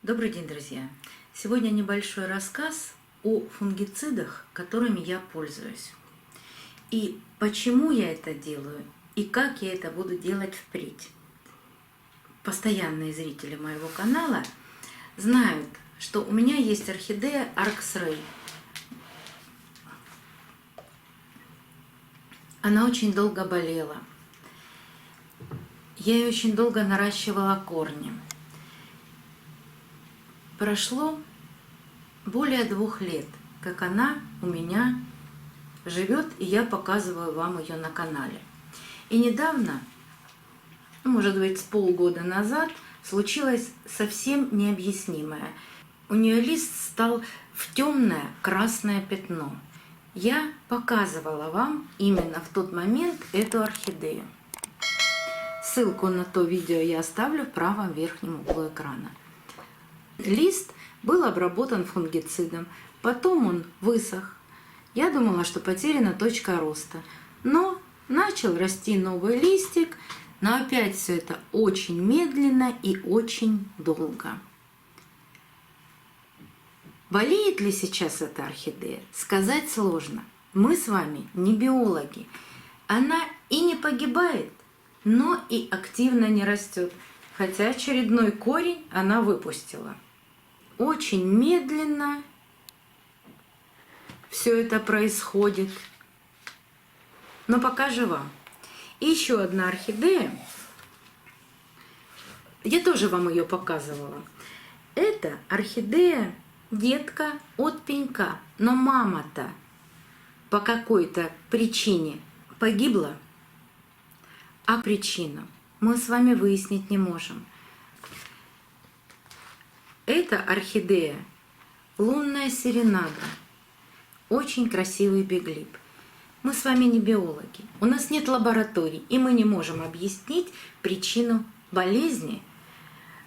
Добрый день, друзья! Сегодня небольшой рассказ о фунгицидах, которыми я пользуюсь. И почему я это делаю, и как я это буду делать впредь. Постоянные зрители моего канала знают, что у меня есть орхидея Arx Ray. Она очень долго болела. Я ее очень долго наращивала корни. Прошло более 2 лет, как она у меня живет, и я показываю вам ее на канале. И недавно, может быть, с полгода назад, случилось совсем необъяснимое. У нее лист стал в темное красное пятно. Я показывала вам именно в тот момент эту орхидею. Ссылку на то видео я оставлю в правом верхнем углу экрана. Лист был обработан фунгицидом, потом он высох. Я думала, что потеряна точка роста, но начал расти новый листик, но опять все это очень медленно и очень долго. Болеет ли сейчас эта орхидея? Сказать сложно. Мы с вами не биологи. Она и не погибает, но и активно не растет, хотя очередной корень она выпустила. Очень медленно все это происходит, но пока жива. И еще одна орхидея, я тоже вам ее показывала. Это орхидея детка от пенька, но мама-то по какой-то причине погибла, а причину мы с вами выяснить не можем. Это орхидея лунная серенада, очень красивый биглип. Мы с вами не биологи, у нас нет лабораторий, и мы не можем объяснить причину болезни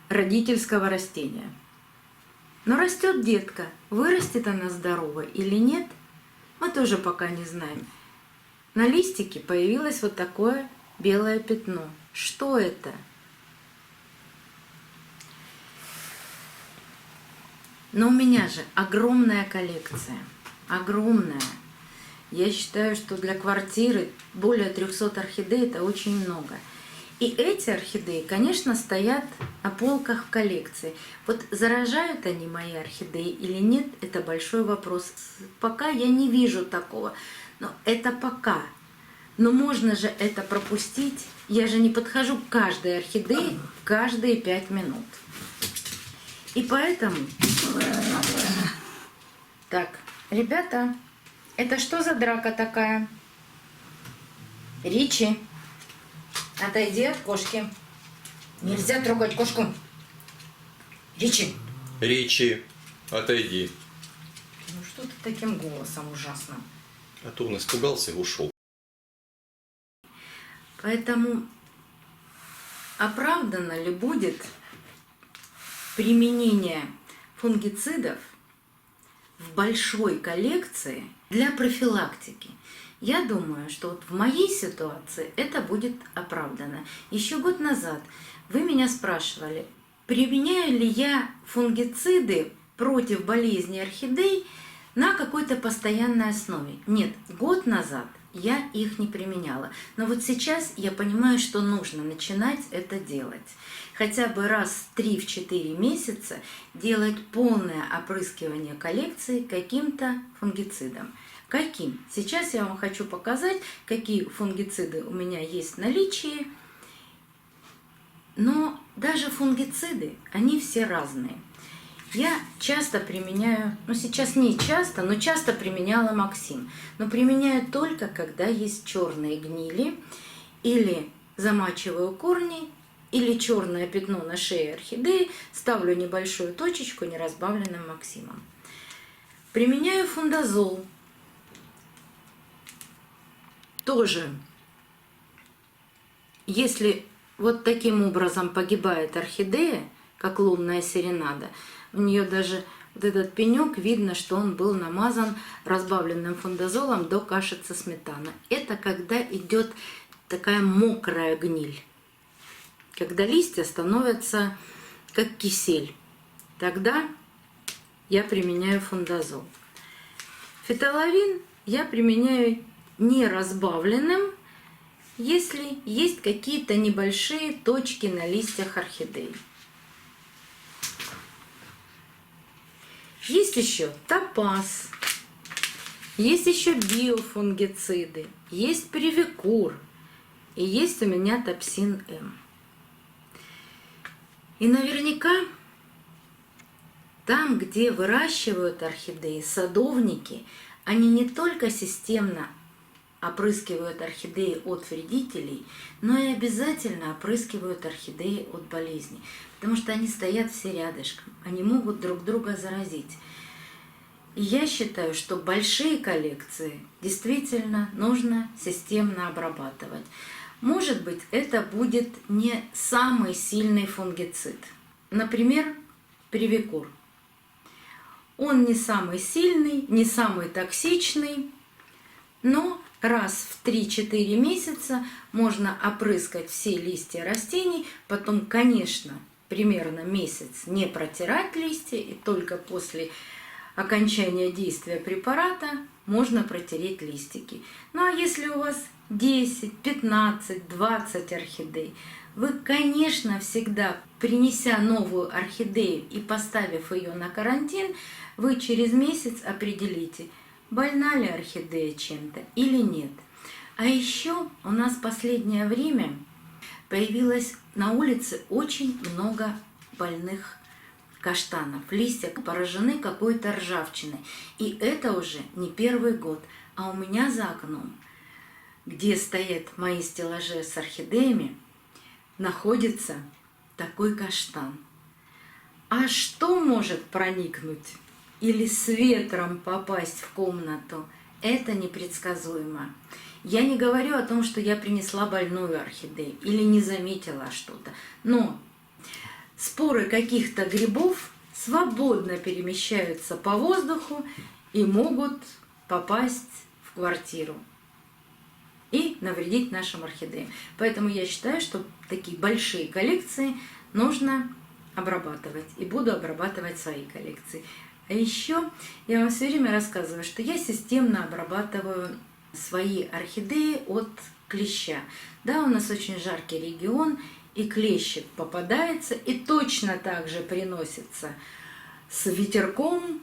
родительского растения. Но растет детка, вырастет она здоровая или нет, мы тоже пока не знаем. На листике появилось вот такое белое пятно. Что это? Но у меня же огромная коллекция, огромная. Я считаю, что для квартиры более 300 орхидей это очень много. И эти орхидеи, конечно, стоят на полках в коллекции. Вот заражают они мои орхидеи или нет, это большой вопрос. Пока я не вижу такого, но это пока. Но можно же это пропустить. Я же не подхожу к каждой орхидее каждые 5 минут. И поэтому... Так, ребята, это что за драка такая? Ричи, отойди от кошки. Нельзя трогать кошку. Ричи. Ричи, отойди. Ну что ты таким голосом ужасным? А то он испугался и ушел. Поэтому оправдано ли будет применение фунгицидов в большой коллекции для профилактики? Я думаю, что вот в моей ситуации это будет оправдано. Еще год назад вы меня спрашивали, применяю ли я фунгициды против болезни орхидей на какой-то постоянной основе. Нет, год назад я их не применяла. Но вот сейчас я понимаю, что нужно начинать это делать. Хотя бы раз в 3-4 месяца делать полное опрыскивание коллекции каким-то фунгицидом. Каким? Сейчас я вам хочу показать, какие фунгициды у меня есть в наличии. Но даже фунгициды, они все разные. Я часто применяю, ну сейчас не часто, но часто применяла Максим. Но применяю только, когда есть черные гнили, или замачиваю корни, или черное пятно на шее орхидеи, ставлю небольшую точечку неразбавленным Максимом. Применяю фундазол. Тоже, если вот таким образом погибает орхидея, как лунная серенада, у нее даже вот этот пенек, видно, что он был намазан разбавленным фундазолом до кашицы сметаны. Это когда идет такая мокрая гниль, когда листья становятся как кисель. тогда я применяю фундазол. Фитоловин я применяю не разбавленным, если есть какие-то небольшие точки на листьях орхидей. Есть еще топаз, есть еще биофунгициды, есть привикур и есть у меня топсин М. И наверняка там, где выращивают орхидеи, садовники, они не только системно опрыскивают орхидеи от вредителей, но и обязательно опрыскивают орхидеи от болезней, потому что они стоят все рядышком, они могут друг друга заразить. И я считаю, что большие коллекции действительно нужно системно обрабатывать. Может быть, это будет не самый сильный фунгицид. Например, привикур. Он не самый сильный, не самый токсичный, но раз в 3-4 месяца можно опрыскать все листья растений, потом, конечно, примерно месяц не протирать листья, и только после окончания действия препарата можно протереть листики. Ну а если у вас 10, 15, 20 орхидей, вы, конечно, всегда, принеся новую орхидею и поставив ее на карантин, вы через месяц определите, больна ли орхидея чем-то или нет. А еще у нас в последнее время появилось на улице очень много больных каштанов. Листья поражены какой-то ржавчиной. И это уже не первый год. А у меня за окном, где стоят мои стеллажи с орхидеями, находится такой каштан. А что может проникнуть или с ветром попасть в комнату, это непредсказуемо. Я не говорю о том, что я принесла больную орхидею или не заметила что-то, но споры каких-то грибов свободно перемещаются по воздуху и могут попасть в квартиру и навредить нашим орхидеям. Поэтому я считаю, что такие большие коллекции нужно обрабатывать, и буду обрабатывать свои коллекции. А еще я вам все время рассказываю, что я системно обрабатываю свои орхидеи от клеща. Да, у нас очень жаркий регион, и клещик попадается, и точно так же приносится с ветерком,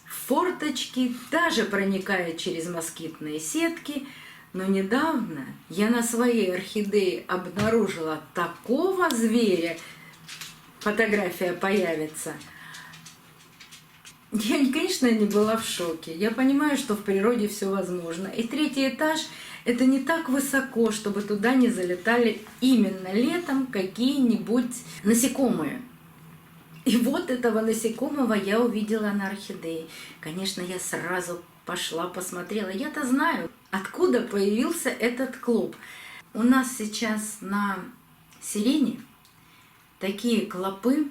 в форточки, даже проникает через москитные сетки. Но недавно я на своей орхидее обнаружила такого зверя, фотография появится. Я, конечно, не была в шоке. Я понимаю, что в природе все возможно. И 3-й этаж – это не так высоко, чтобы туда не залетали именно летом какие-нибудь насекомые. И вот этого насекомого я увидела на орхидее. Конечно, я сразу пошла, посмотрела. Я-то знаю, откуда появился этот клоп. У нас сейчас на сирене такие клопы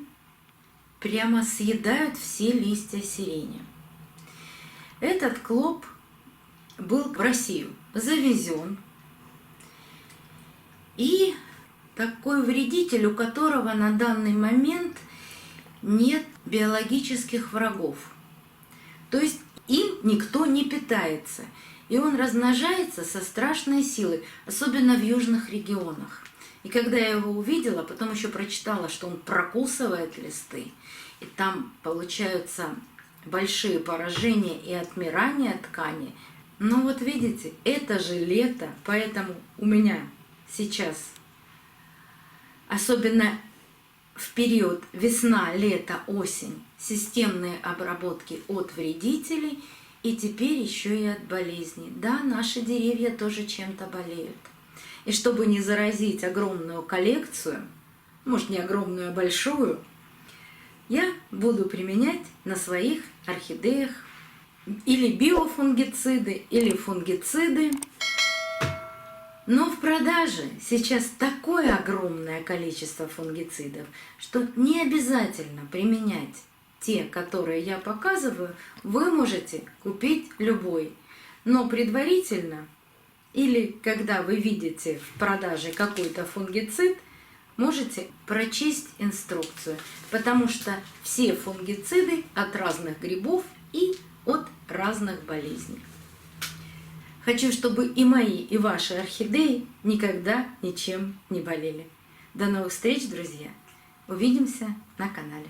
прямо съедают все листья сирени. Этот клоп был в Россию завезен. И такой вредитель, у которого на данный момент нет биологических врагов. То есть им никто не питается. И он размножается со страшной силой, особенно в южных регионах. И когда я его увидела, потом еще прочитала, что он прокусывает листы, и там получаются большие поражения и отмирание ткани. Ну вот видите, это же лето, поэтому у меня сейчас, особенно в период весна, лето, осень, системные обработки от вредителей, и теперь еще и от болезней. Да, наши деревья тоже чем-то болеют. И чтобы не заразить огромную коллекцию, может не огромную, а большую, я буду применять на своих орхидеях или биофунгициды, или фунгициды. Но в продаже сейчас такое огромное количество фунгицидов, что не обязательно применять те, которые я показываю, вы можете купить любой. Но предварительно, или когда вы видите в продаже какой-то фунгицид, можете прочесть инструкцию, потому что все фунгициды от разных грибов и от разных болезней. Хочу, чтобы и мои, и ваши орхидеи никогда ничем не болели. До новых встреч, друзья! Увидимся на канале.